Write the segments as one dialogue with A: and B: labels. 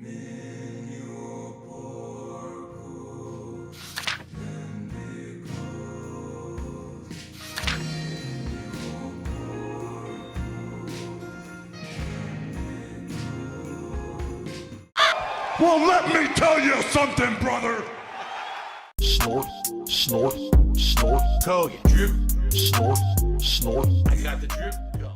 A: Well, let me tell you something, brother.
B: Snort, snort, snort.
A: Hogan, drip.
B: Snort, snort.
A: I got the drip. Go.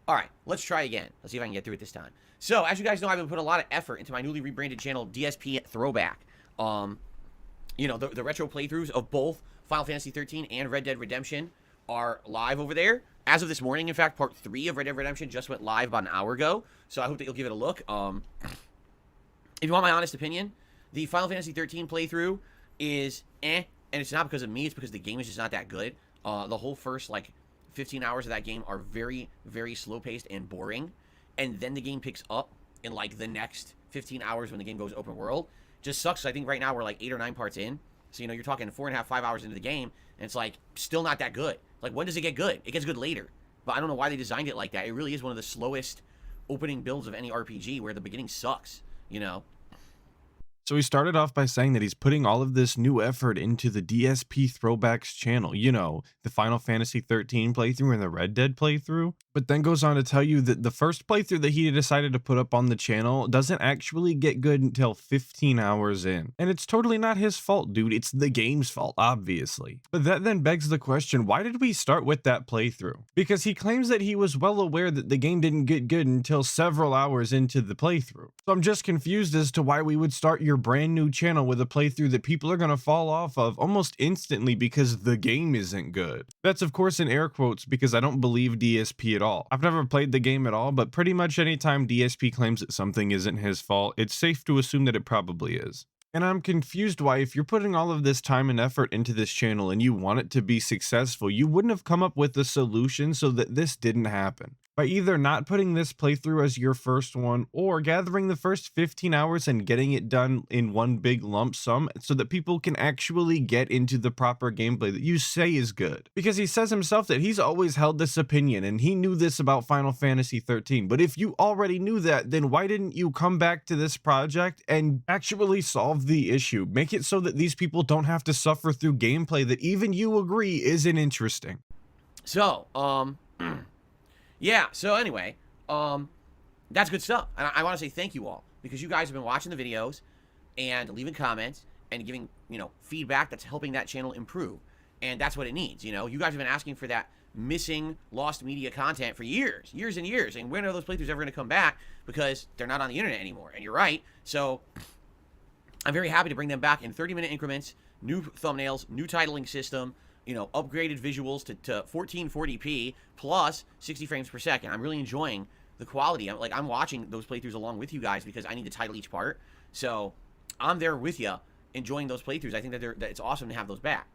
C: All right, let's try again. Let's see if I can get through it this time. So, as you guys know, I've been putting a lot of effort into my newly rebranded channel, DSP Throwback. You know, the retro playthroughs of both Final Fantasy 13 and Red Dead Redemption are live over there. As of this morning, in fact, part 3 of Red Dead Redemption just went live about an hour ago. So I hope that you'll give it a look. If you want my honest opinion, the Final Fantasy 13 playthrough is and it's not because of me, it's because the game is just not that good. The whole first, 15 hours of that game are very, very slow-paced and boring, and then the game picks up in, the next 15 hours when the game goes open world. Just sucks. I think right now we're, 8 or 9 parts in, so, you're talking 4.5, 5 hours into the game, and it's, still not that good. When does it get good? It gets good later, but I don't know why they designed it like that. It really is one of the slowest opening builds of any RPG, where the beginning sucks.
D: So he started off by saying that he's putting all of this new effort into the DSP Throwbacks channel, the Final Fantasy 13 playthrough and the Red Dead playthrough, but then goes on to tell you that the first playthrough that he decided to put up on the channel doesn't actually get good until 15 hours in. And it's totally not his fault, dude. It's the game's fault, obviously. But that then begs the question, why did we start with that playthrough? Because he claims that he was well aware that the game didn't get good until several hours into the playthrough. So I'm just confused as to why we would start your brand new channel with a playthrough that people are going to fall off of almost instantly because the game isn't good. That's of course in air quotes because I don't believe DSP at all. I've never played the game at all, but pretty much anytime DSP claims that something isn't his fault, it's safe to assume that it probably is. And I'm confused why, if you're putting all of this time and effort into this channel and you want it to be successful, you wouldn't have come up with a solution so that this didn't happen. By either not putting this playthrough as your first one, or gathering the first 15 hours and getting it done in one big lump sum so that people can actually get into the proper gameplay that you say is good. Because he says himself that he's always held this opinion and he knew this about Final Fantasy 13. But if you already knew that, then why didn't you come back to this project and actually solve the issue? Make it so that these people don't have to suffer through gameplay that even you agree isn't interesting.
C: So, yeah, so anyway, that's good stuff. And I want to say thank you all, because you guys have been watching the videos and leaving comments and giving, feedback that's helping that channel improve. And that's what it needs, You guys have been asking for that missing, lost media content for years and years. And when are those playthroughs ever going to come back? Because they're not on the internet anymore. And you're right. So I'm very happy to bring them back in 30-minute increments, new thumbnails, new titling system, upgraded visuals to 1440p plus 60 frames per second. I'm really enjoying the quality. I'm watching those playthroughs along with you guys because I need to title each part. So I'm there with you, enjoying those playthroughs. I think that it's awesome to have those back.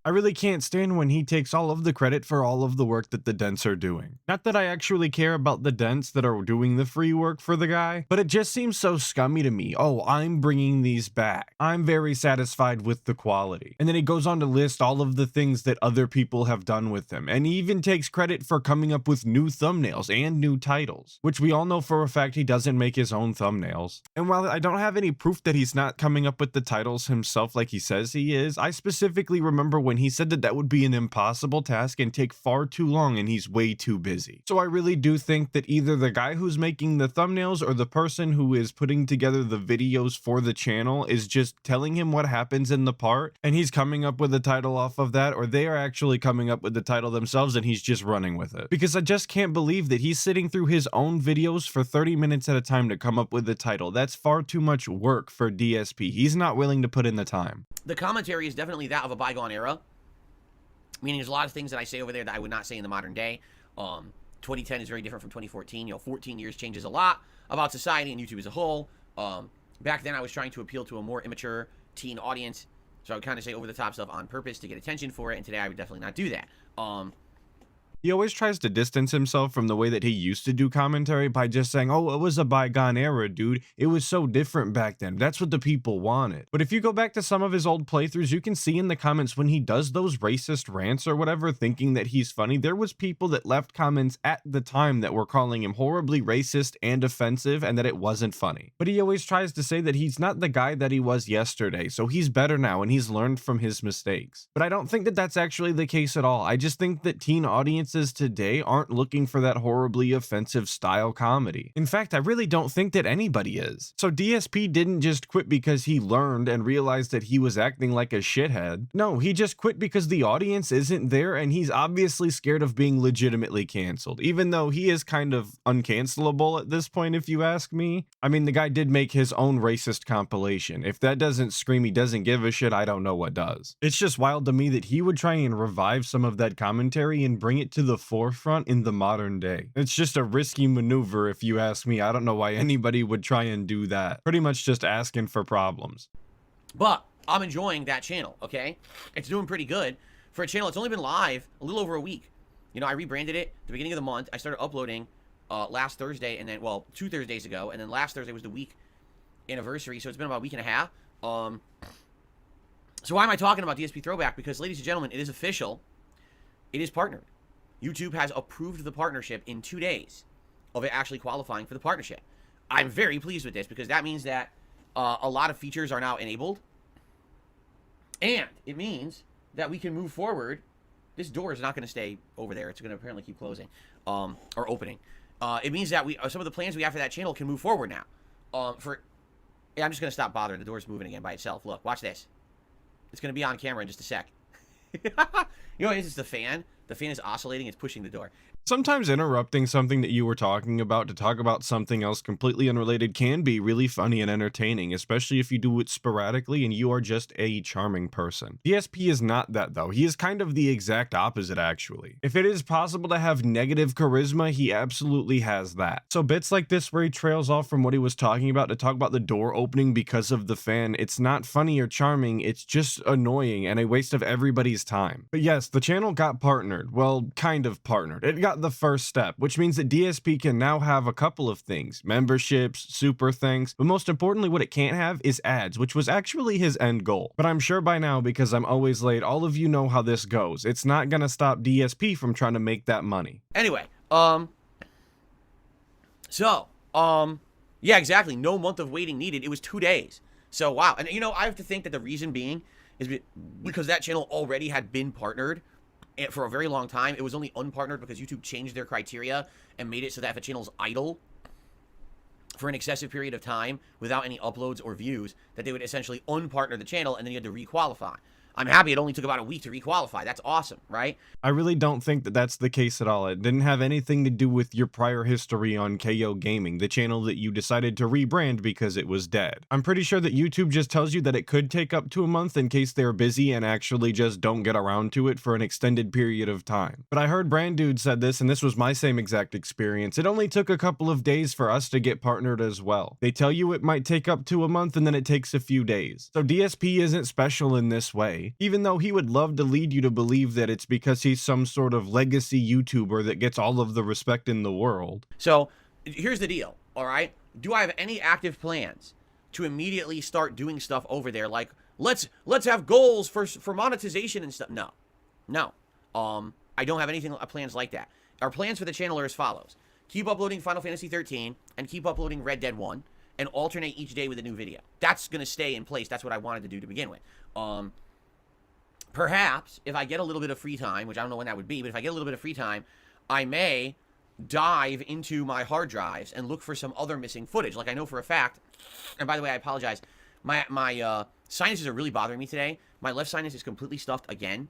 D: I really can't stand when he takes all of the credit for all of the work that the dents are doing. Not that I actually care about the dents that are doing the free work for the guy, but it just seems so scummy to me. Oh, I'm bringing these back. I'm very satisfied with the quality. And then he goes on to list all of the things that other people have done with him. And he even takes credit for coming up with new thumbnails and new titles, which we all know for a fact he doesn't make his own thumbnails. And while I don't have any proof that he's not coming up with the titles himself like he says he is, I specifically remember when he said that that would be an impossible task and take far too long and he's way too busy. So I really do think that either the guy who's making the thumbnails or the person who is putting together the videos for the channel is just telling him what happens in the part and he's coming up with a title off of that, or they are actually coming up with the title themselves and he's just running with it. Because I just can't believe that he's sitting through his own videos for 30 minutes at a time to come up with the title. That's far too much work for DSP. He's not willing to put in the time.
C: The commentary is definitely that of a bygone era. Meaning there's a lot of things that I say over there that I would not say in the modern day. 2010 is very different from 2014. 14 years changes a lot about society and YouTube as a whole. Back then I was trying to appeal to a more immature teen audience. So I would kind of say over-the-top stuff on purpose to get attention for it. And today I would definitely not do that.
D: He always tries to distance himself from the way that he used to do commentary by just saying, oh, it was a bygone era, dude. It was so different back then. That's what the people wanted. But if you go back to some of his old playthroughs, you can see in the comments when he does those racist rants or whatever, thinking that he's funny, there was people that left comments at the time that were calling him horribly racist and offensive and that it wasn't funny. But he always tries to say that he's not the guy that he was yesterday, so he's better now and he's learned from his mistakes. But I don't think that that's actually the case at all. I just think that teen audiences today aren't looking for that horribly offensive style comedy. In fact, I really don't think that anybody is. So DSP didn't just quit because he learned and realized that he was acting like a shithead. No, he just quit because the audience isn't there and he's obviously scared of being legitimately canceled, even though he is kind of uncancelable at this point if you ask me. I mean, the guy did make his own racist compilation. If that doesn't scream he doesn't give a shit, I don't know what does. It's just wild to me that he would try and revive some of that commentary and bring it to the forefront in the modern day. It's just a risky maneuver if you ask me. I don't know why anybody would try and do that. Pretty much just asking for problems.
C: But I'm enjoying that channel, okay? It's doing pretty good for a channel. It's only been live a little over a week. You know, I rebranded it at the beginning of the month. I started uploading last Thursday, and then, well, 2 Thursdays ago, and then last Thursday was the week anniversary, so it's been about a week and a half. So why am I talking about DSP Throwback? Because, ladies and gentlemen, it is official. It is partnered. YouTube has approved the partnership in 2 days of it actually qualifying for the partnership. I'm very pleased with this because that means that a lot of features are now enabled. And it means that we can move forward. This door is not going to stay over there. It's going to apparently keep closing or opening. It means that some of the plans we have for that channel can move forward now. Yeah, I'm just going to stop bothering. The door's moving again by itself. Look, watch this. It's going to be on camera in just a sec. You know what it is? It's the fan. The fan is oscillating. It's pushing the door.
D: Sometimes interrupting something that you were talking about to talk about something else completely unrelated can be really funny and entertaining, especially if you do it sporadically and you are just a charming person. DSP is not that though. He is kind of the exact opposite actually. If it is possible to have negative charisma, he absolutely has that. So bits like this where he trails off from what he was talking about to talk about the door opening because of the fan, it's not funny or charming, it's just annoying and a waste of everybody's time. But yes, the channel got partnered. Well, kind of partnered. It got the first step, which means that DSP can now have a couple of things: memberships, super things, but most importantly what it can't have is ads, which was actually his end goal. But I'm sure by now, because I'm always late, all of you know how this goes. It's not gonna stop DSP from trying to make that money.
C: Anyway, yeah, exactly. No month of waiting needed. It was 2 days. So wow. And you know, I have to think that the reason being is because that channel already had been partnered for a very long time. It was only unpartnered because YouTube changed their criteria and made it so that if a channel's idle for an excessive period of time without any uploads or views, that they would essentially unpartner the channel and then you had to requalify. I'm happy it only took about a week to requalify. That's awesome, right?
D: I really don't think that that's the case at all. It didn't have anything to do with your prior history on KO Gaming, the channel that you decided to rebrand because it was dead. I'm pretty sure that YouTube just tells you that it could take up to a month in case they're busy and actually just don't get around to it for an extended period of time. But I heard Brand Dude said this, and this was my same exact experience. It only took a couple of days for us to get partnered as well. They tell you it might take up to a month and then it takes a few days. So DSP isn't special in this way. Even though he would love to lead you to believe that it's because he's some sort of legacy YouTuber that gets all of the respect in the world.
C: So here's the deal, all right? Do I have any active plans to immediately start doing stuff over there? Like, let's have goals for monetization and stuff. No. I don't have anything plans like that. Our plans for the channel are as follows: keep uploading Final Fantasy 13 and keep uploading Red Dead 1 and alternate each day with a new video. That's going to stay in place. That's what I wanted to do to begin with. Perhaps if I get a little bit of free time, which I don't know when that would be, but if I get a little bit of free time, I may dive into my hard drives and look for some other missing footage. Like I know for a fact, and by the way, I apologize, my sinuses are really bothering me today. My left sinus is completely stuffed again,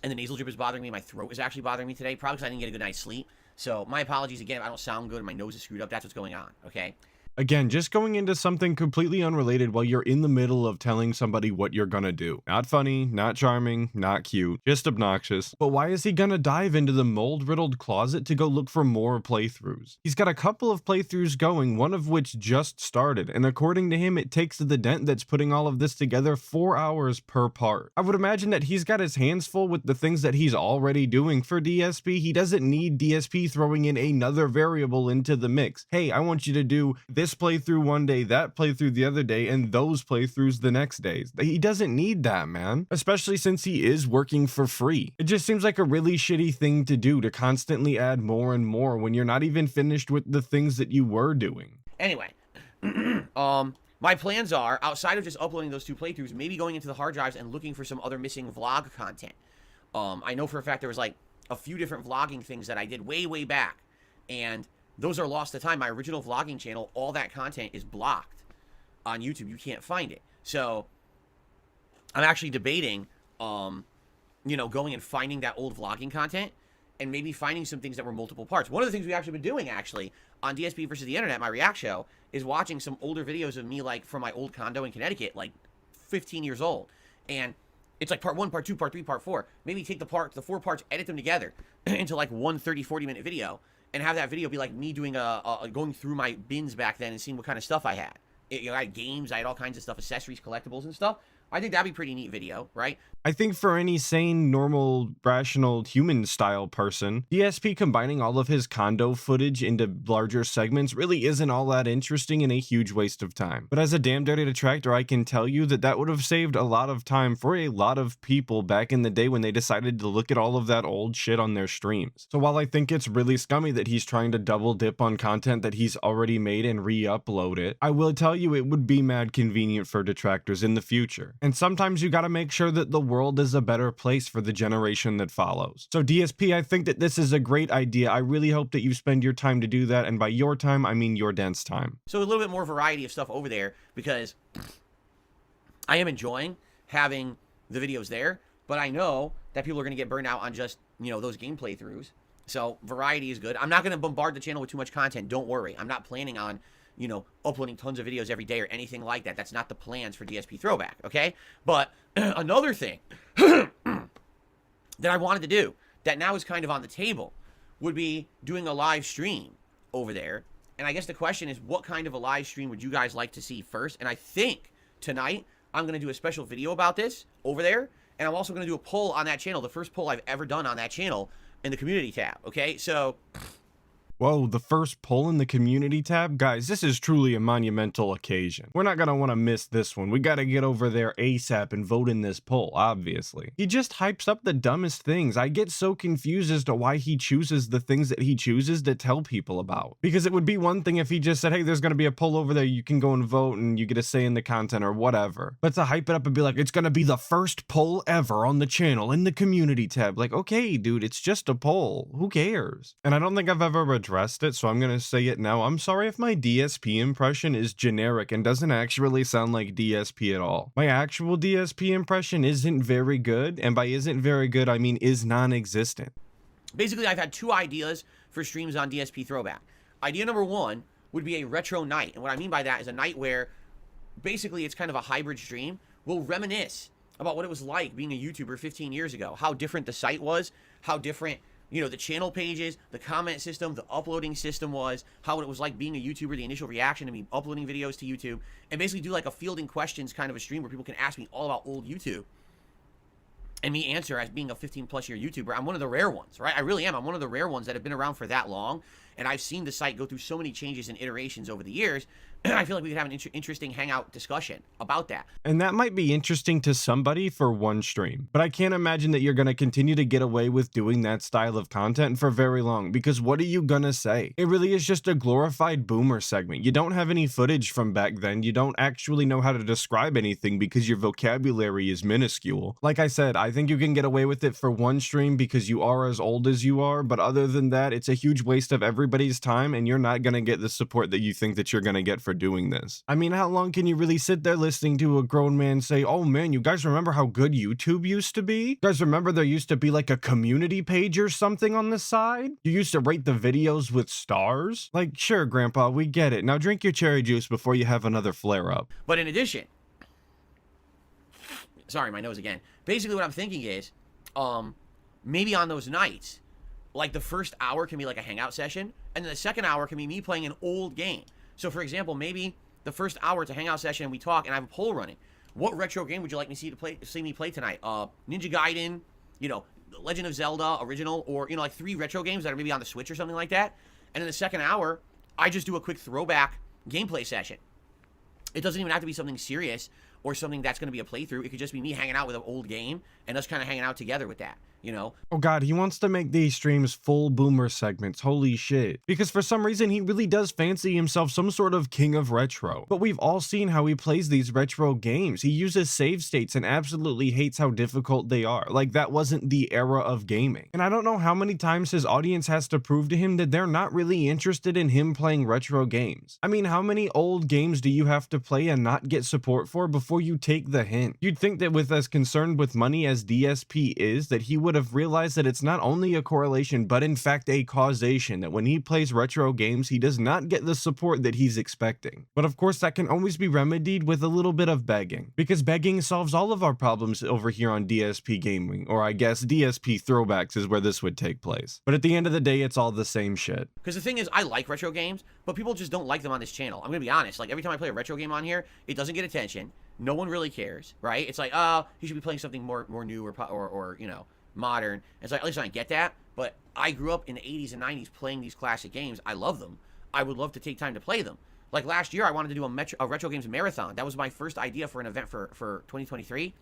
C: and the nasal drip is bothering me. My throat is actually bothering me today, probably because I didn't get a good night's sleep. So my apologies again if I don't sound good and my nose is screwed up. That's what's going on, okay?
D: Again, just going into something completely unrelated while you're in the middle of telling somebody what you're gonna do. Not funny, not charming, not cute, just obnoxious. But why is he gonna dive into the mold-riddled closet to go look for more playthroughs? He's got a couple of playthroughs going, one of which just started, and according to him, it takes the dent that's putting all of this together 4 hours per part. I would imagine that he's got his hands full with the things that he's already doing for DSP. He doesn't need DSP throwing in another variable into the mix. Hey, I want you to do this playthrough one day, that playthrough the other day, and those playthroughs the next days. He doesn't need that, man. Especially since he is working for free. It just seems like a really shitty thing to do, to constantly add more and more when you're not even finished with the things that you were doing.
C: Anyway, my plans are, outside of just uploading those 2 playthroughs, maybe going into the hard drives and looking for some other missing vlog content. I know for a fact there was like a few different vlogging things that I did way back, and those are lost to time. My original vlogging channel, all that content is blocked on YouTube. You can't find it. So I'm actually debating, you know, going and finding that old vlogging content and maybe finding some things that were multiple parts. One of the things we've actually been doing, actually, on DSP versus the Internet, my React show, is watching some older videos of me, like, from my old condo in Connecticut, like 15 years old. And it's like part 1, part 2, part 3, part 4. Maybe take the 4 parts, edit them together into like one 30, 40-minute video, and have that video be like me doing going through my bins back then and seeing what kind of stuff I had. You know, I had games, I had all kinds of stuff, accessories, collectibles, and stuff. I think that'd be pretty neat video, right?
D: I think for any sane, normal, rational, human-style person, DSP combining all of his condo footage into larger segments really isn't all that interesting and a huge waste of time. But as a damn dirty detractor, I can tell you that that would have saved a lot of time for a lot of people back in the day when they decided to look at all of that old shit on their streams. So while I think it's really scummy that he's trying to double dip on content that he's already made and re-upload it, I will tell you it would be mad convenient for detractors in the future. And sometimes you gotta make sure that the world is a better place for the generation that follows. So DSP, I think that this is a great idea. I really hope that you spend your time to do that, and by your time, I mean your dense time.
C: So a little bit more variety of stuff over there, because I am enjoying having the videos there, but I know that people are going to get burned out on just, you know, those game playthroughs. So variety is good. I'm not going to bombard the channel with too much content. Don't worry. I'm not planning on, you know, uploading tons of videos every day or anything like that. That's not the plans for DSP Throwback, okay? But another thing that I wanted to do that now is kind of on the table would be doing a live stream over there. And I guess the question is, what kind of a live stream would you guys like to see first? And I think tonight I'm going to do a special video about this over there. And I'm also going to do a poll on that channel, the first poll I've ever done on that channel in the community tab, okay? So
D: Whoa, the first poll in the community tab? Guys, this is truly a monumental occasion. We're not gonna wanna miss this one. We gotta get over there ASAP and vote in this poll, obviously. He just hypes up the dumbest things. I get so confused as to why he chooses the things that he chooses to tell people about. Because it would be one thing if he just said, hey, there's gonna be a poll over there, you can go and vote and you get a say in the content or whatever. But to hype it up and be like, it's gonna be the first poll ever on the channel in the community tab. Like, okay, dude, it's just a poll. Who cares? And I don't think I've ever addressed it, so I'm gonna say it now. I'm sorry if my DSP impression is generic and doesn't actually sound like DSP at all. My actual DSP impression isn't very good, and by isn't very good, I mean is non-existent.
C: basically, I've had 2 ideas for streams on DSP Throwback. Idea number 1 would be a retro night. And what I mean by that is a night where basically it's kind of a hybrid stream. We'll reminisce about what it was like being a YouTuber 15 years ago, how different the site was, how different, you know, the channel pages, the comment system, the uploading system was, how it was like being a YouTuber, the initial reaction to me uploading videos to YouTube, and basically do like a fielding questions kind of a stream where people can ask me all about old YouTube. And me answer as being a 15-plus year YouTuber. I'm one of the rare ones, right? I really am. I'm one of the rare ones that have been around for that long, and I've seen the site go through so many changes and iterations over the years. I feel like we could have an interesting hangout discussion about that.
D: And that might be interesting to somebody for one stream, but I can't imagine that you're going to continue to get away with doing that style of content for very long, because what are you going to say? It really is just a glorified boomer segment. You don't have any footage from back then. You don't actually know how to describe anything because your vocabulary is minuscule. Like I said, I think you can get away with it for one stream because you are as old as you are, but other than that, it's a huge waste of everybody's everybody's time, and you're not gonna get the support that you think that you're gonna get for doing this. I mean, how long can you really sit there listening to a grown man say, oh man, you guys remember how good YouTube used to be? You guys remember there used to be like a community page or something on the side? You used to rate the videos with stars? Like, sure, Grandpa, we get it. Now drink your cherry juice before you have another flare-up.
C: But in addition, sorry, my nose again. Basically what I'm thinking is, maybe on those nights, like the first hour can be like a hangout session, and then the second hour can be me playing an old game. So for example, maybe the first hour it's a hangout session and we talk and I have a poll running. What retro game would you like me to see me play tonight? Ninja Gaiden, you know, Legend of Zelda original, or, you know, like 3 retro games that are maybe on the Switch or something like that. And in the second hour, I just do a quick throwback gameplay session. It doesn't even have to be something serious or something that's going to be a playthrough. It could just be me hanging out with an old game and us kind of hanging out together with that, you know?
D: Oh god, he wants to make these streams full boomer segments, holy shit. Because for some reason, he really does fancy himself some sort of king of retro. But we've all seen how he plays these retro games. He uses save states and absolutely hates how difficult they are. Like, that wasn't the era of gaming. And I don't know how many times his audience has to prove to him that they're not really interested in him playing retro games. I mean, how many old games do you have to play and not get support for before you take the hint? You'd think that with as concerned with money as DSP is, that he would have realized that it's not only a correlation, but in fact a causation, that when he plays retro games, he does not get the support that he's expecting. But of course, that can always be remedied with a little bit of begging, because begging solves all of our problems over here on DSP Gaming, or I guess DSP Throwbacks is where this would take place. But at the end of the day, it's all the same shit.
C: Because the thing is, I like retro games, but people just don't like them on this channel. I'm going to be honest. Like, every time I play a retro game on here, it doesn't get attention. No one really cares, right? It's like, oh, he should be playing something more new or you know, modern. It's like, at least I get that, but I grew up in the 80s and 90s playing these classic games. I love them. I would love to take time to play them. Like last year, I wanted to do a retro games marathon. That was my first idea for an event for 2023,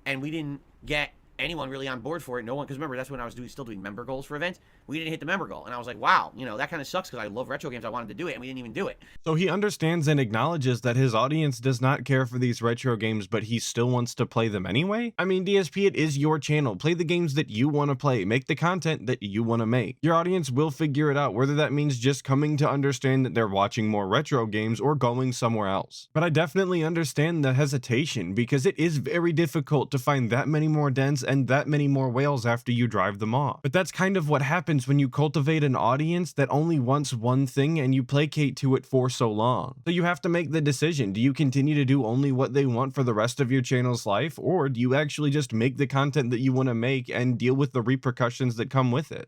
C: and we didn't get anyone really on board for it. No one, because remember, that's when I was still doing member goals for events. We didn't hit the member goal, and I was like, wow, you know, that kind of sucks because I love retro games. I wanted to do it, and we didn't even do it.
D: So he understands and acknowledges that his audience does not care for these retro games, but he still wants to play them anyway? I mean, DSP, it is your channel. Play the games that you want to play. Make the content that you want to make. Your audience will figure it out, whether that means just coming to understand that they're watching more retro games or going somewhere else. But I definitely understand the hesitation, because it is very difficult to find that many more dents and that many more whales after you drive them off. But that's kind of what happens when you cultivate an audience that only wants one thing and you placate to it for so long. So you have to make the decision. Do you continue to do only what they want for the rest of your channel's life, or do you actually just make the content that you want to make and deal with the repercussions that come with it?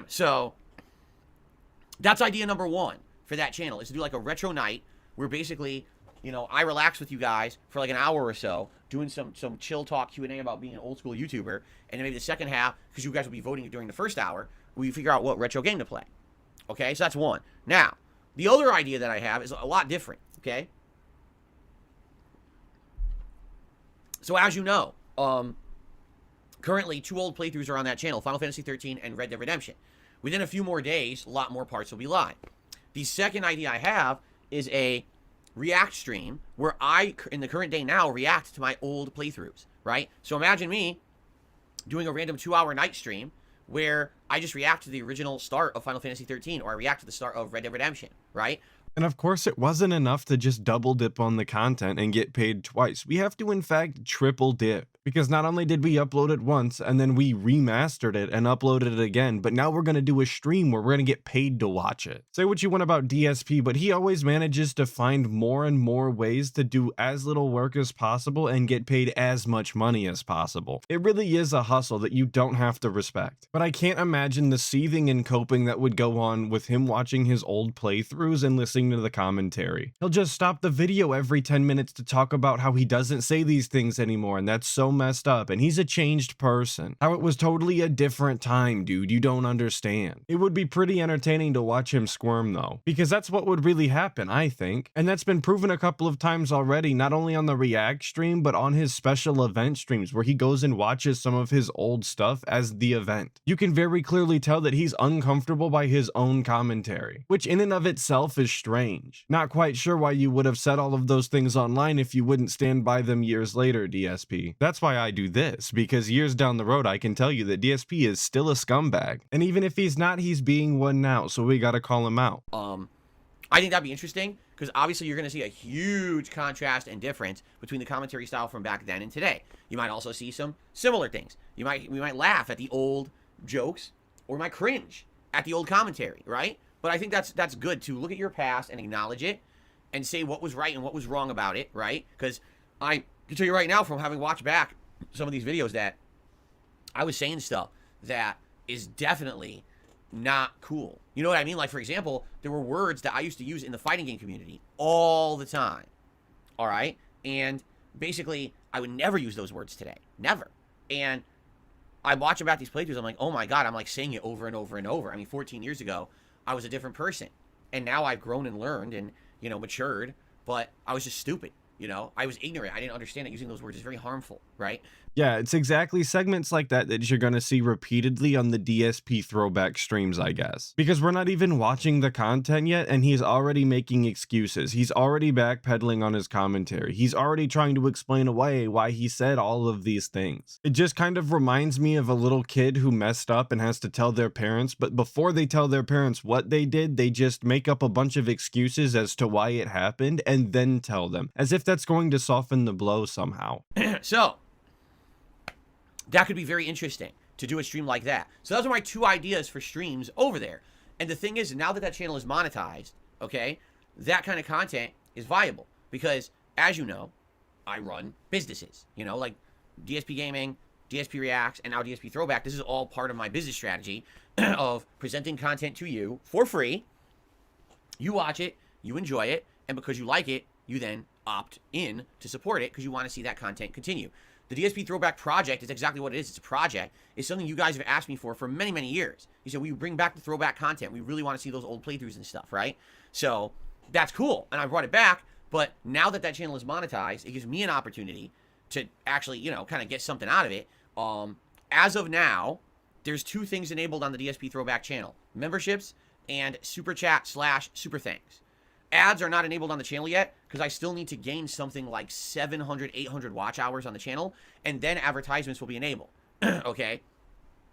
C: So that's idea number 1 for that channel, is to do like a retro night where basically, you know, I relax with you guys for like an hour or so, doing some chill talk Q&A about being an old school YouTuber, and then maybe the second half, because you guys will be voting during the first hour, we figure out what retro game to play. Okay, so that's one. Now, the other idea that I have is a lot different, okay? So as you know, currently 2 old playthroughs are on that channel, Final Fantasy 13 and Red Dead Redemption. Within a few more days, a lot more parts will be live. The second idea I have is a react stream where I, in the current day now, react to my old playthroughs, right? So imagine me doing a random 2-hour night stream where I just react to the original start of Final Fantasy 13, or I react to the start of Red Dead Redemption, right?
D: And of course, it wasn't enough to just double dip on the content and get paid twice. We have to, in fact, triple dip. Because not only did we upload it once, and then we remastered it and uploaded it again, but now we're going to do a stream where we're going to get paid to watch it. Say what you want about DSP, but he always manages to find more and more ways to do as little work as possible and get paid as much money as possible. It really is a hustle that you don't have to respect. But I can't imagine the seething and coping that would go on with him watching his old playthroughs and listening to the commentary. He'll just stop the video every 10 minutes to talk about how he doesn't say these things anymore, and that's so messed up, and he's a changed person. How it was totally a different time, dude. You don't understand. It would be pretty entertaining to watch him squirm, though, because that's what would really happen, I think. And that's been proven a couple of times already, not only on the React stream, but on his special event streams, where he goes and watches some of his old stuff as the event. You can very clearly tell that he's uncomfortable by his own commentary, which in and of itself is strange. Not quite sure why you would have said all of those things online if you wouldn't stand by them years later, DSP. That's that's why I do this, because years down the road, I can tell you that DSP is still a scumbag. And even if he's not, he's being one now, so we gotta call him out.
C: I think that'd be interesting because obviously you're going to see a huge contrast and difference between the commentary style from back then and today. You might also see some similar things. We might laugh at the old jokes, or we might cringe at the old commentary, right? But I think that's good to look at your past and acknowledge it and say what was right and what was wrong about it, right? Because I can tell you right now from having watched back some of these videos that I was saying stuff that is definitely not cool. You know what I mean? Like, for example, there were words that I used to use in the fighting game community all the time. All right? And basically, I would never use those words today. Never. And I watch about these playthroughs, I'm like, oh my God, I'm like saying it over and over and over. I mean, 14 years ago, I was a different person. And now I've grown and learned and, you know, matured, but I was just stupid. You know, I was ignorant. I didn't understand that using those words is very harmful, right?
D: Yeah, it's exactly segments like that you're gonna see repeatedly on the DSP throwback streams, I guess. Because we're not even watching the content yet, and he's already making excuses. He's already backpedaling on his commentary. He's already trying to explain away why he said all of these things. It just kind of reminds me of a little kid who messed up and has to tell their parents, but before they tell their parents what they did, they just make up a bunch of excuses as to why it happened, and then tell them, as if that's going to soften the blow somehow.
C: So, that could be very interesting to do a stream like that. So those are my two ideas for streams over there. And the thing is, now that that channel is monetized, okay, that kind of content is viable. Because, as you know, I run businesses. You know, like DSP Gaming, DSP Reacts, and now DSP Throwback. This is all part of my business strategy of presenting content to you for free. You watch it, you enjoy it, and because you like it, you then opt in to support it because you want to see that content continue. The DSP Throwback project is exactly what it is. It's a project. It's something you guys have asked me for many, many years. You said, will you bring back the throwback content? We really want to see those old playthroughs and stuff, right? So that's cool. And I brought it back. But now that that channel is monetized, it gives me an opportunity to actually, you know, kind of get something out of it. As of now, there's two things enabled on the DSP Throwback channel. Memberships and Super Chat / Super Thanks. Ads are not enabled on the channel yet because I still need to gain something like 700, 800 watch hours on the channel, and then advertisements will be enabled. Okay?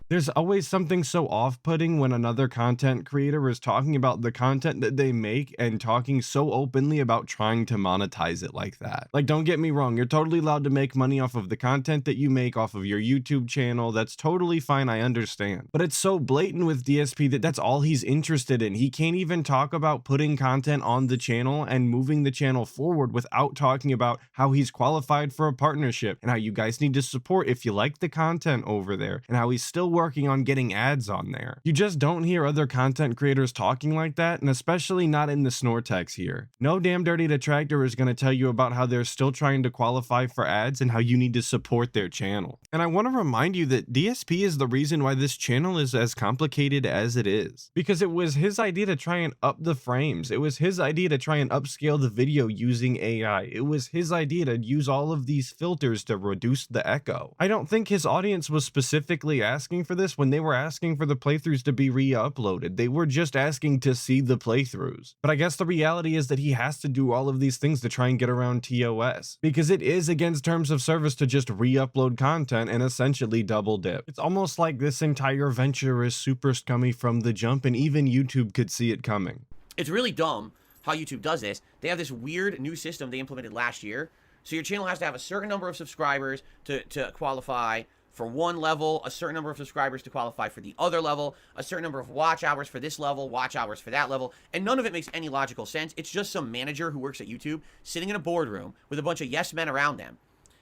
D: There's always something so off-putting when another content creator is talking about the content that they make and talking so openly about trying to monetize it like that. Like, don't get me wrong, you're totally allowed to make money off of the content that you make off of your YouTube channel. That's totally fine, I understand. But it's so blatant with DSP that that's all he's interested in. He can't even talk about putting content on the channel and moving the channel forward without talking about how he's qualified for a partnership and how you guys need to support if you like the content over there, and how he's still working on getting ads on there. You just don't hear other content creators talking like that, and especially not in the Snortex here. No Damn Dirty Detractor is going to tell you about how they're still trying to qualify for ads and how you need to support their channel. And I want to remind you that DSP is the reason why this channel is as complicated as it is. Because it was his idea to try and up the frames. It was his idea to try and upscale the video using AI. It was his idea to use all of these filters to reduce the echo. I don't think his audience was specifically asking for this when they were asking for the playthroughs to be re-uploaded. They were just asking to see the playthroughs. But I guess the reality is that he has to do all of these things to try and get around TOS, because it is against terms of service to just re-upload content and essentially double dip. It's almost like this entire venture is super scummy from the jump, and even YouTube could see it coming.
C: It's really dumb how YouTube does this. They have this weird new system they implemented last year. So your channel has to have a certain number of subscribers to qualify for one level, a certain number of subscribers to qualify for the other level, a certain number of watch hours for this level, watch hours for that level, and none of it makes any logical sense. It's just some manager who works at YouTube sitting in a boardroom with a bunch of yes men around them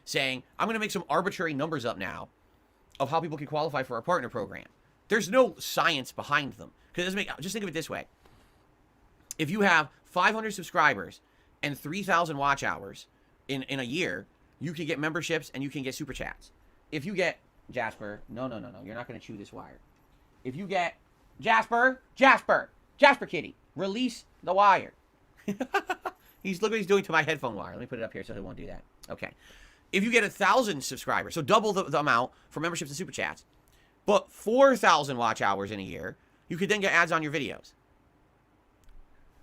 C: saying, I'm going to make some arbitrary numbers up now of how people can qualify for our partner program. There's no science behind them. Because just think of it this way. If you have 500 subscribers and 3,000 watch hours in a year, you can get memberships and you can get super chats. If you get Jasper, no, you're not going to chew this wire. If you get Jasper Kitty, release the wire. Look what he's doing to my headphone wire. Let me put it up here so he won't do that. Okay. If you get 1,000 subscribers, so double the amount for memberships and super chats, but 4,000 watch hours in a year, you could then get ads on your videos.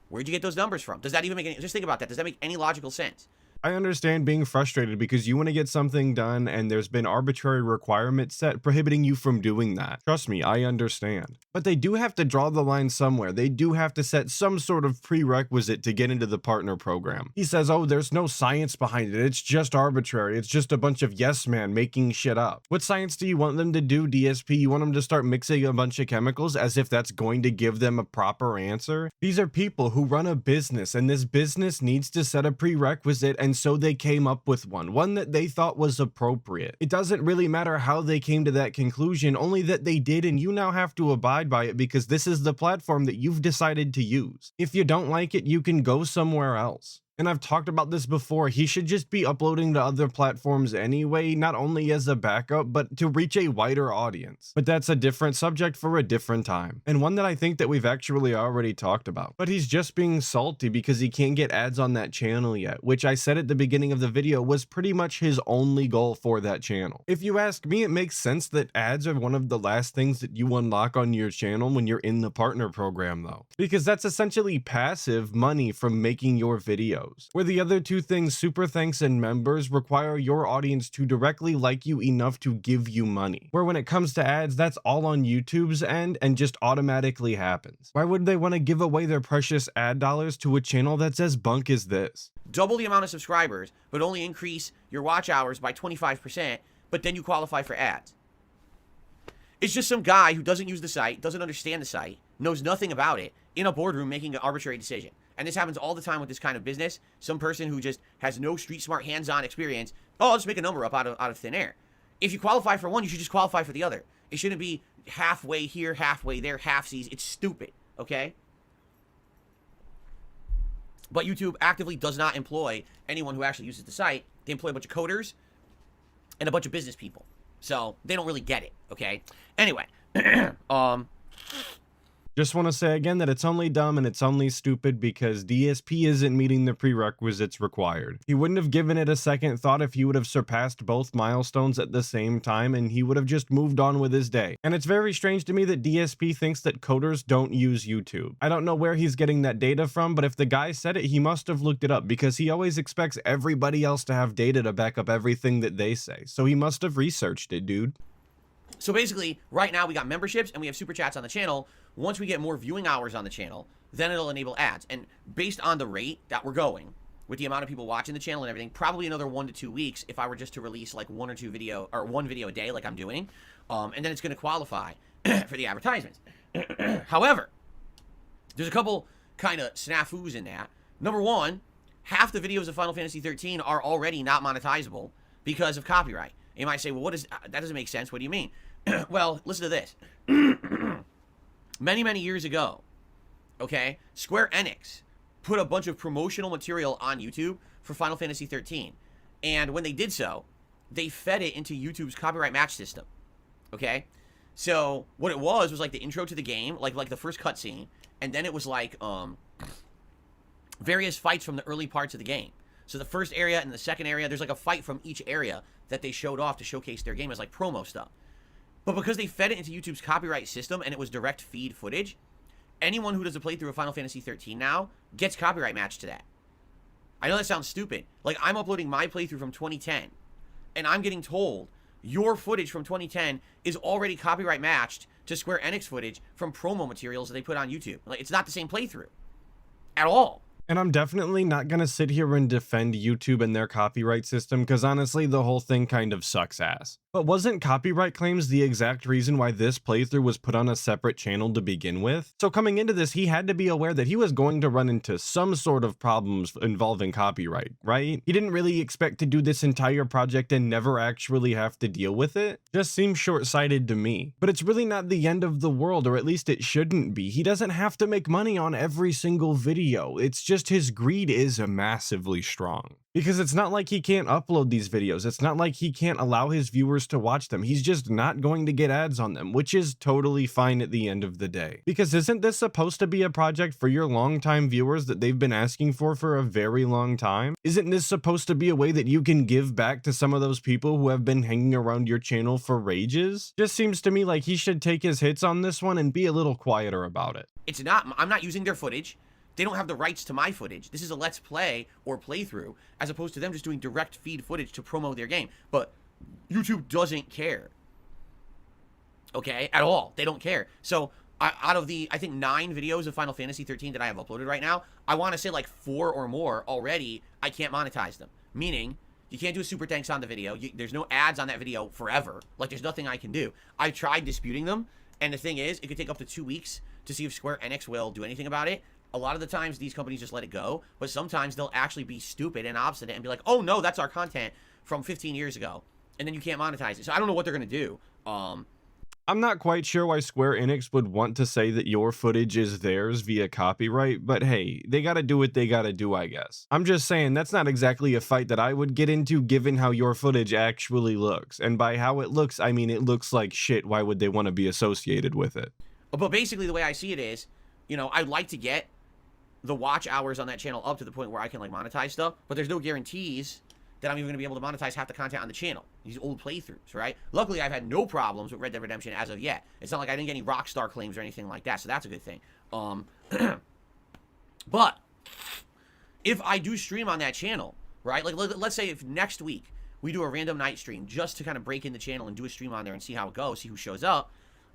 C: Where'd you get those numbers from? Does that even make any, just think about that. Does that make any logical sense?
D: I understand being frustrated because you want to get something done and there's been arbitrary requirements set prohibiting you from doing that. Trust me, I understand. But they do have to draw the line somewhere. They do have to set some sort of prerequisite to get into the partner program. He says, oh, there's no science behind it. It's just arbitrary. It's just a bunch of yes man making shit up. What science do you want them to do, DSP? You want them to start mixing a bunch of chemicals as if that's going to give them a proper answer? These are people who run a business, and this business needs to set a prerequisite, and so they came up with one that they thought was appropriate. It doesn't really matter how they came to that conclusion, only that they did, and you now have to abide by it because this is the platform that you've decided to use. If you don't like it, you can go somewhere else. And I've talked about this before, he should just be uploading to other platforms anyway, not only as a backup, but to reach a wider audience. But that's a different subject for a different time, and one that I think that we've actually already talked about. But he's just being salty because he can't get ads on that channel yet, which I said at the beginning of the video was pretty much his only goal for that channel. If you ask me, it makes sense that ads are one of the last things that you unlock on your channel when you're in the partner program though, because that's essentially passive money from making your videos. Where the other two things, super thanks and members, require your audience to directly like you enough to give you money. Where when it comes to ads, that's all on YouTube's end and just automatically happens. Why would they want to give away their precious ad dollars to a channel that's as bunk as this?
C: Double the amount of subscribers, but only increase your watch hours by 25%, but then you qualify for ads. It's just some guy who doesn't use the site, doesn't understand the site, knows nothing about it, in a boardroom making an arbitrary decision. And this happens all the time with this kind of business. Some person who just has no street smart hands-on experience, oh, I'll just make a number up out of thin air. If you qualify for one, you should just qualify for the other. It shouldn't be halfway here, halfway there, halfsies. It's stupid, okay? But YouTube actively does not employ anyone who actually uses the site. They employ a bunch of coders and a bunch of business people. So they don't really get it, okay? Anyway,
D: Just want to say again that it's only dumb and it's only stupid because DSP isn't meeting the prerequisites required. He wouldn't have given it a second thought if he would have surpassed both milestones at the same time, and he would have just moved on with his day. And it's very strange to me that DSP thinks that coders don't use YouTube. I don't know where he's getting that data from, but if the guy said it, he must have looked it up because he always expects everybody else to have data to back up everything that they say. So he must have researched it, dude.
C: So basically, right now we got memberships and we have super chats on the channel. Once we get more viewing hours on the channel, then it'll enable ads. And based on the rate that we're going, with the amount of people watching the channel and everything, probably another 1 to 2 weeks if I were just to release like one video a day like I'm doing. And then it's going to qualify for the advertisements. However, there's a couple kind of snafus in that. Number one, half the videos of Final Fantasy 13 are already not monetizable because of copyright. You might say, well, that doesn't make sense. What do you mean? Well, listen to this. Many years ago, okay, Square Enix put a bunch of promotional material on YouTube for Final Fantasy 13. And when they did so, they fed it into YouTube's copyright match system, okay? So what it was like the intro to the game, like the first cutscene, and then it was like various fights from the early parts of the game. So the first area and the second area, there's like a fight from each area that they showed off to showcase their game as like promo stuff. But because they fed it into YouTube's copyright system and it was direct feed footage, anyone who does a playthrough of Final Fantasy 13 now gets copyright matched to that. I know that sounds stupid. Like, I'm uploading my playthrough from 2010, and I'm getting told your footage from 2010 is already copyright matched to Square Enix footage from promo materials that they put on YouTube. Like, it's not the same playthrough at all.
D: And I'm definitely not going to sit here and defend YouTube and their copyright system because honestly, the whole thing kind of sucks ass. But wasn't copyright claims the exact reason why this playthrough was put on a separate channel to begin with? So coming into this, he had to be aware that he was going to run into some sort of problems involving copyright, right? He didn't really expect to do this entire project and never actually have to deal with it. Just seems short-sighted to me. But it's really not the end of the world, or at least it shouldn't be. He doesn't have to make money on every single video. It's just his greed is massively strong. Because it's not like he can't upload these videos. It's not like he can't allow his viewers to watch them. He's just not going to get ads on them, which is totally fine at the end of the day. Because isn't this supposed to be a project for your longtime viewers that they've been asking for a very long time? Isn't this supposed to be a way that you can give back to some of those people who have been hanging around your channel for ages? Just seems to me like he should take his hits on this one and be a little quieter about it.
C: It's not, I'm not using their footage they don't have the rights to my footage. This is a let's play or playthrough, as opposed to them just doing direct feed footage to promote their game. But YouTube doesn't care. Okay, at all. They don't care. So out of the, I think, 9 videos of Final Fantasy 13 that I have uploaded right now, I want to say like 4 or more already, I can't monetize them. Meaning, you can't do a super thanks on the video. There's no ads on that video forever. Like, there's nothing I can do. I tried disputing them, and the thing is, it could take up to 2 weeks to see if Square Enix will do anything about it. A lot of the times, these companies just let it go, but sometimes they'll actually be stupid and obstinate and be like, oh no, that's our content from 15 years ago, and then you can't monetize it. So I don't know what they're going to do.
D: I'm not quite sure why Square Enix would want to say that your footage is theirs via copyright, but hey, they gotta do what they gotta do, I guess. I'm just saying, that's not exactly a fight that I would get into given how your footage actually looks. And by how it looks, I mean it looks like shit. Why would they want to be associated with it?
C: But basically, the way I see it is, you know, I'd like to get the watch hours on that channel up to the point where I can, like, monetize stuff, but there's no guarantees that I'm even going to be able to monetize half the content on the channel. These old playthroughs, right? Luckily, I've had no problems with Red Dead Redemption as of yet. It's not like I didn't get any Rockstar claims or anything like that, so that's a good thing. But if I do stream on that channel, right? Like, let's say if next week we do a random night stream just to kind of break in the channel and do a stream on there and see how it goes, see who shows up,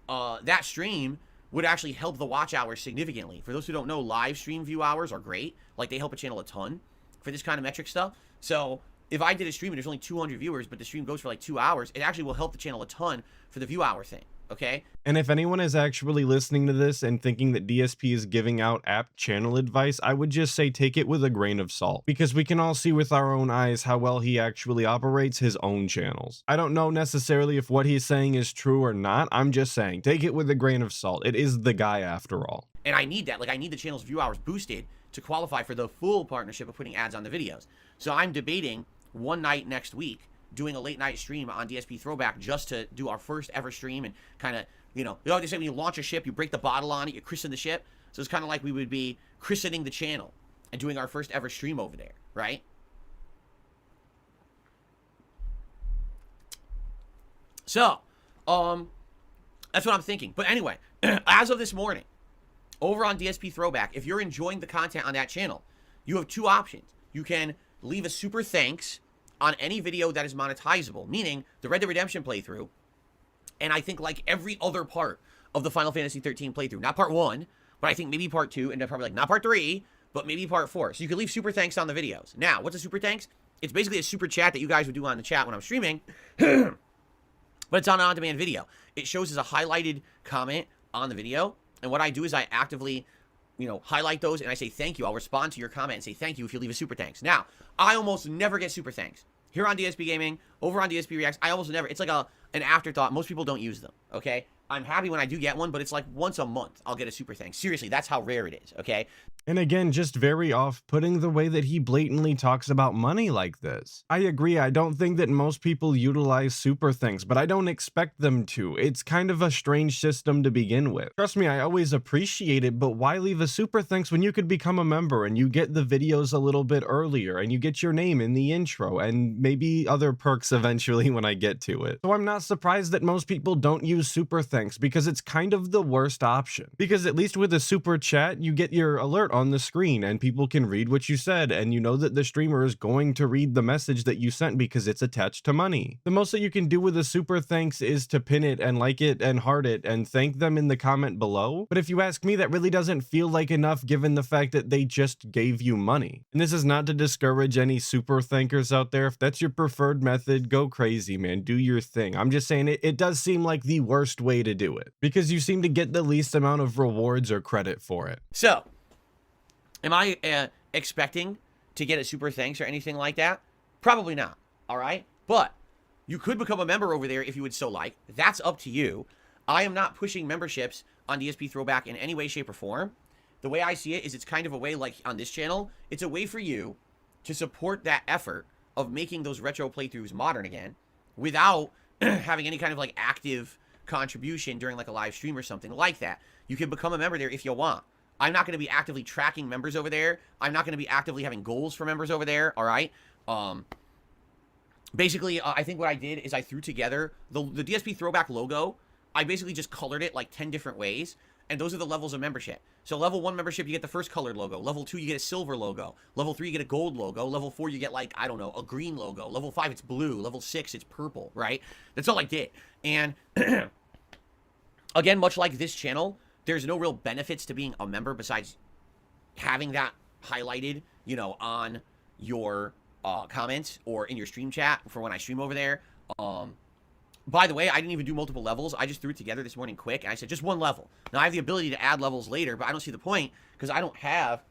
C: that stream would actually help the watch hours significantly. For those who don't know, live stream view hours are great. Like, they help a channel a ton for this kind of metric stuff. So if I did a stream and there's only 200 viewers, but the stream goes for like 2 hours, it actually will help the channel a ton for the view hour thing, okay?
D: And if anyone is actually listening to this and thinking that DSP is giving out apt channel advice, I would just say take it with a grain of salt, because we can all see with our own eyes how well he actually operates his own channels. I don't know necessarily if what he's saying is true or not. I'm just saying, take it with a grain of salt. It is the guy after all.
C: And I need that. Like, I need the channel's view hours boosted to qualify for the full partnership of putting ads on the videos. So I'm debating one night next week doing a late night stream on DSP Throwback just to do our first ever stream and kind of, you know what they say, when you launch a ship, you break the bottle on it, you christen the ship. So it's kind of like we would be christening the channel and doing our first ever stream over there, right? So, that's what I'm thinking. But anyway, as of this morning, over on DSP Throwback, if you're enjoying the content on that channel, you have 2 options. You can leave a super thanks on any video that is monetizable, meaning the Red Dead Redemption playthrough, and I think like every other part of the Final Fantasy 13 playthrough. Not part 1, but I think maybe part 2, and then probably like not part 3, but maybe part 4. So you can leave super thanks on the videos. Now, what's a super thanks? It's basically a super chat that you guys would do on the chat when I'm streaming, but it's on an on-demand video. It shows as a highlighted comment on the video, and what I do is I actively, you know, highlight those and I say thank you. I'll respond to your comment and say thank you if you leave a super thanks. Now, I almost never get super thanks. Here on DSP Gaming, over on DSP Reacts, I almost never, it's like an afterthought. Most people don't use them, okay? I'm happy when I do get one, but it's like once a month I'll get a super thanks. Seriously, that's how rare it is, okay?
D: And again, just very off-putting the way that he blatantly talks about money like this. I agree, I don't think that most people utilize super thanks, but I don't expect them to. It's kind of a strange system to begin with. Trust me, I always appreciate it, but why leave a super thanks when you could become a member and you get the videos a little bit earlier and you get your name in the intro and maybe other perks eventually when I get to it. So I'm not surprised that most people don't use super thanks because it's kind of the worst option. Because at least with a super chat, you get your alert on the screen and people can read what you said and you know that the streamer is going to read the message that you sent because it's attached to money. The most that you can do with a super thanks is to pin it and like it and heart it and thank them in the comment below. But if you ask me, that really doesn't feel like enough given the fact that they just gave you money. And this is not to discourage any super thankers out there. If that's your preferred method, go crazy, man. Do your thing. I'm just saying it does seem like the worst way to do it because you seem to get the least amount of rewards or credit for it.
C: So, am I expecting to get a super thanks or anything like that? Probably not, all right? But you could become a member over there if you would so like. That's up to you. I am not pushing memberships on DSP Throwback in any way, shape, or form. The way I see it is it's kind of a way, like on this channel, it's a way for you to support that effort of making those retro playthroughs modern again without having any kind of like active contribution during like a live stream or something like that. You can become a member there if you want. I'm not going to be actively tracking members over there. I'm not going to be actively having goals for members over there, all right? Basically, I think what I did is I threw together the DSP Throwback logo. I basically just colored it like 10 different ways, and those are the levels of membership. So level 1 membership, you get the first colored logo. Level 2, you get a silver logo. Level 3, you get a gold logo. Level 4, you get like, I don't know, a green logo. Level 5, it's blue. Level 6, it's purple, right? That's all I did. And again, much like this channel, there's no real benefits to being a member besides having that highlighted, you know, on your comments or in your stream chat for when I stream over there. By the way, I didn't even do multiple levels. I just threw it together this morning quick, and I said just one level. Now, I have the ability to add levels later, but I don't see the point because I don't have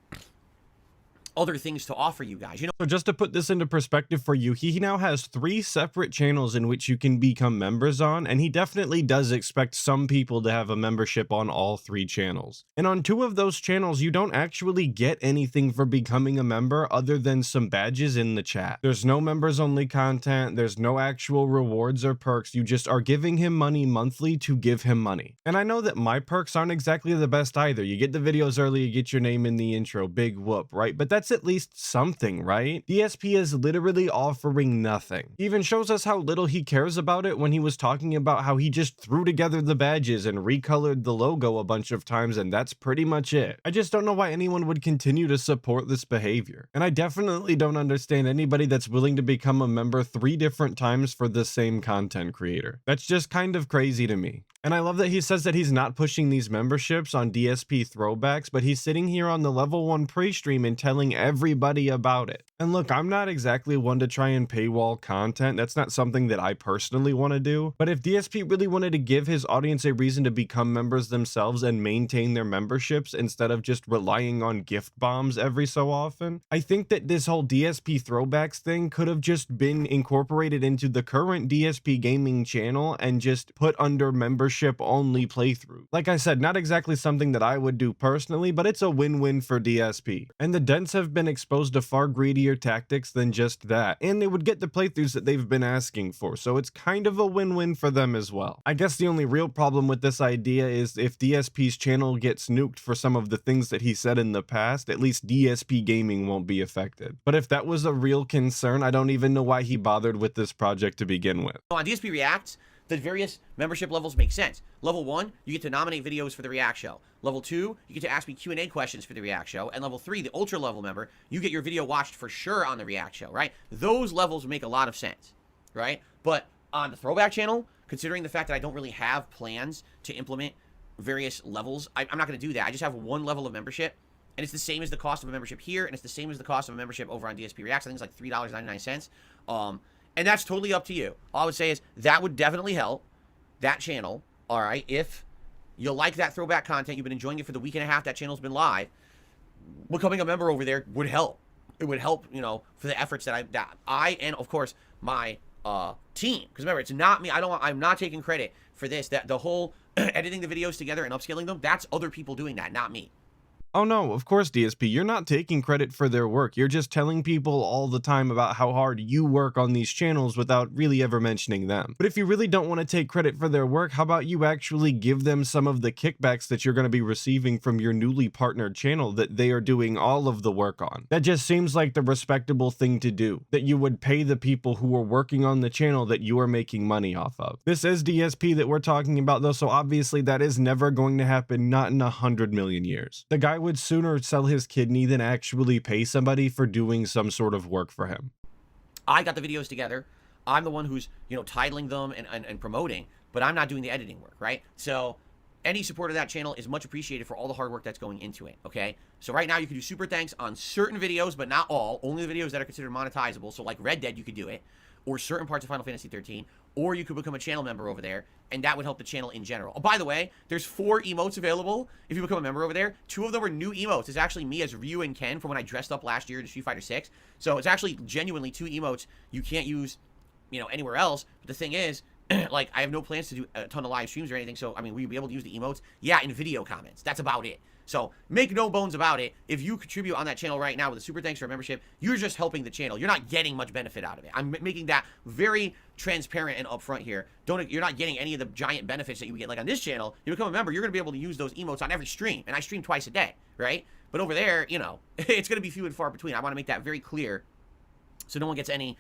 C: other things to offer you guys. You know,
D: So just to put this into perspective for you, he now has 3 separate channels in which you can become members on, and he definitely does expect some people to have a membership on all 3 channels. And on 2 of those channels, you don't actually get anything for becoming a member other than some badges in the chat. There's no members only content, there's no actual rewards or perks, you just are giving him money monthly to give him money. And I know that my perks aren't exactly the best either. You get the videos early, you get your name in the intro, big whoop, right? But that's at least something, right? DSP is literally offering nothing. He even shows us how little he cares about it when he was talking about how he just threw together the badges and recolored the logo a bunch of times, and that's pretty much it. I just don't know why anyone would continue to support this behavior. And I definitely don't understand anybody that's willing to become a member 3 different times for the same content creator. That's just kind of crazy to me. And I love that he says that he's not pushing these memberships on DSP throwbacks, but he's sitting here on the level 1 pre-stream and telling everybody about it. And look, I'm not exactly one to try and paywall content. That's not something that I personally want to do. But if DSP really wanted to give his audience a reason to become members themselves and maintain their memberships instead of just relying on gift bombs every so often, I think that this whole DSP throwbacks thing could have just been incorporated into the current DSP gaming channel and just put under membership only playthrough. Like I said, not exactly something that I would do personally, but it's a win-win for DSP. And the Dents have been exposed to far greedier tactics than just that, and they would get the playthroughs that they've been asking for, so it's kind of a win-win for them as well. I guess the only real problem with this idea is if DSP's channel gets nuked for some of the things that he said in the past, at least DSP gaming won't be affected. But if that was a real concern, I don't even know why he bothered with this project to begin with.
C: on DSP Reacts, the various membership levels make sense. Level 1, you get to nominate videos for the React Show. Level 2, you get to ask me Q&A questions for the React Show. And level 3, the Ultra level member, you get your video watched for sure on the React Show, right? Those levels make a lot of sense, right? But on the Throwback channel, considering the fact that I don't really have plans to implement various levels, I'm not going to do that. I just have 1 level of membership, and it's the same as the cost of a membership here, and it's the same as the cost of a membership over on DSP Reacts. I think it's like $3.99. And that's totally up to you. All I would say is that would definitely help that channel, all right? If you like that throwback content, you've been enjoying it for the week and a half that channel's been live, becoming a member over there would help. It would help, you know, for the efforts that I and of course my team. Because remember, it's not me. I'm not taking credit for this. That the whole editing the videos together and upscaling them, that's other people doing that, not me.
D: Oh no, of course DSP, you're not taking credit for their work. You're just telling people all the time about how hard you work on these channels without really ever mentioning them. But if you really don't want to take credit for their work, how about you actually give them some of the kickbacks that you're going to be receiving from your newly partnered channel that they are doing all of the work on? That just seems like the respectable thing to do, that you would pay the people who are working on the channel that you are making money off of. This is DSP that we're talking about though, so obviously that is never going to happen, not in 100 million years. The guy would sooner sell his kidney than actually pay somebody for doing some sort of work for him.
C: I got the videos together. I'm the one who's, you know, titling them and promoting, but I'm not doing the editing work, right? So any support of that channel is much appreciated for all the hard work that's going into it, okay? So right now you can do super thanks on certain videos, but not all. Only the videos that are considered monetizable. So like Red Dead, you could do it, or certain parts of Final Fantasy 13, or you could become a channel member over there, and that would help the channel in general. Oh, by the way, there's 4 emotes available if you become a member over there. 2 of them are new emotes. It's actually me as Ryu and Ken from when I dressed up last year in Street Fighter 6. So it's actually genuinely 2 emotes you can't use, you know, anywhere else. But the thing is, like, I have no plans to do a ton of live streams or anything, so, I mean, will you be able to use the emotes? Yeah, in video comments. That's about it. So make no bones about it. If you contribute on that channel right now with a super thanks or a membership, you're just helping the channel. You're not getting much benefit out of it. I'm making that very transparent and upfront here. You're not getting any of the giant benefits that you get. Like on this channel, you become a member, you're going to be able to use those emotes on every stream. And I stream twice a day, right? But over there, you know, it's going to be few and far between. I want to make that very clear so no one gets any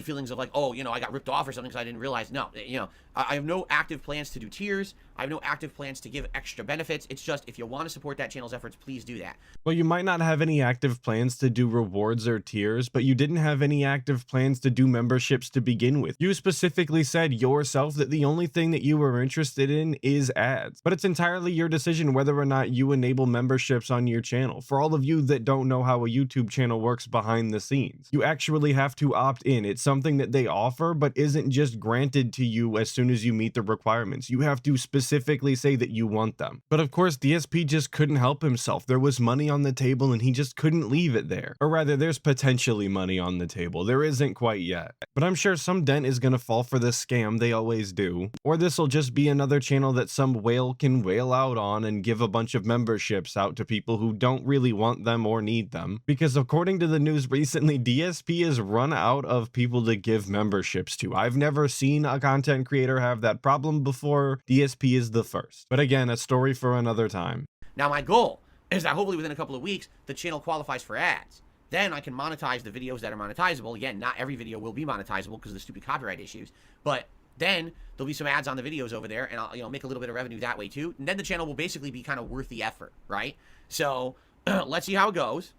C: feelings of like, oh, you know, I got ripped off or something because I didn't realize. No, you know, I have no active plans to do tiers. I have no active plans to give extra benefits. It's just if you want to support that channel's efforts, please do that.
D: Well, you might not have any active plans to do rewards or tiers, but you didn't have any active plans to do memberships to begin with. You specifically said yourself that the only thing that you were interested in is ads. But it's entirely your decision whether or not you enable memberships on your channel. For all of you that don't know how a YouTube channel works behind the scenes, you actually have to opt in. It's something that they offer, but isn't just granted to you as soon as you meet the requirements. You have to specifically say that you want them. But of course, DSP just couldn't help himself. There was money on the table and he just couldn't leave it there. Or rather, there's potentially money on the table. There isn't quite yet. But I'm sure some dent is gonna fall for this scam. They always do. Or this will just be another channel that some whale can whale out on and give a bunch of memberships out to people who don't really want them or need them. Because according to the news recently, DSP has run out of people to give memberships to. I've never seen a content creator have that problem before. DSP is the first. But again, a story for another time.
C: Now my goal is that hopefully within a couple of weeks, the channel qualifies for ads. Then I can monetize the videos that are monetizable. Again, not every video will be monetizable because of the stupid copyright issues, but then there'll be some ads on the videos over there and I'll, make a little bit of revenue that way too. And then the channel will basically be kind of worth the effort, right? So let's see how it goes.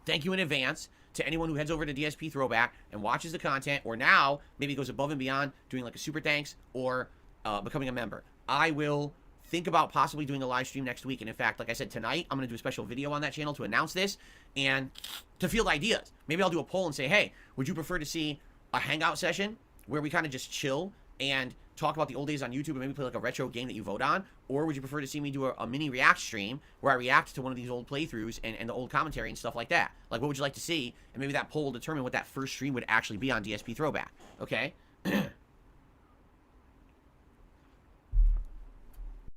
C: Thank you in advance to anyone who heads over to DSP Throwback and watches the content, or now maybe goes above and beyond doing like a super thanks or becoming a member. I will think about possibly doing a live stream next week. And in fact, like I said, tonight, I'm going to do a special video on that channel to announce this and to field ideas. Maybe I'll do a poll and say, hey, would you prefer to see a hangout session where we kind of just chill and talk about the old days on YouTube and maybe play like a retro game that you vote on? Or would you prefer to see me do a mini react stream where I react to one of these old playthroughs and the old commentary and stuff like that? Like, what would you like to see? And maybe that poll will determine what that first stream would actually be on DSP Throwback. Okay?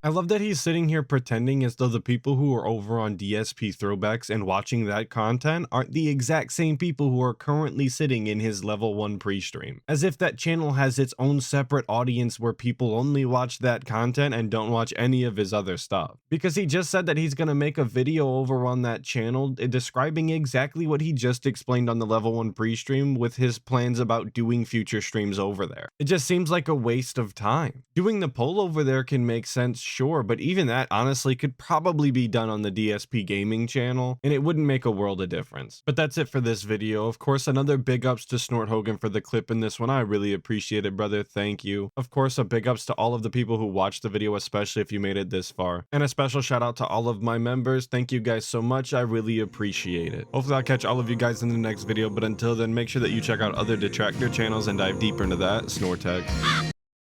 D: I love that he's sitting here pretending as though the people who are over on DSP Throwbacks and watching that content aren't the exact same people who are currently sitting in his level 1 pre-stream. As if that channel has its own separate audience where people only watch that content and don't watch any of his other stuff. Because he just said that he's gonna make a video over on that channel describing exactly what he just explained on the level 1 pre-stream with his plans about doing future streams over there. It just seems like a waste of time. Doing the poll over there can make sense, sure, but even that honestly could probably be done on the DSP gaming channel and it wouldn't make a world of difference. But that's it for this video. Of course, another big ups to Snort Hogan for the clip in this one. I really appreciate it, brother. Thank you. Of course, a big ups to all of the people who watched the video, especially if you made it this far. And a special shout out to all of my members. Thank you guys so much. I really appreciate it. Hopefully I'll catch all of you guys in the next video, but until then, make sure that you check out other detractor channels and dive deeper into that. Snortech.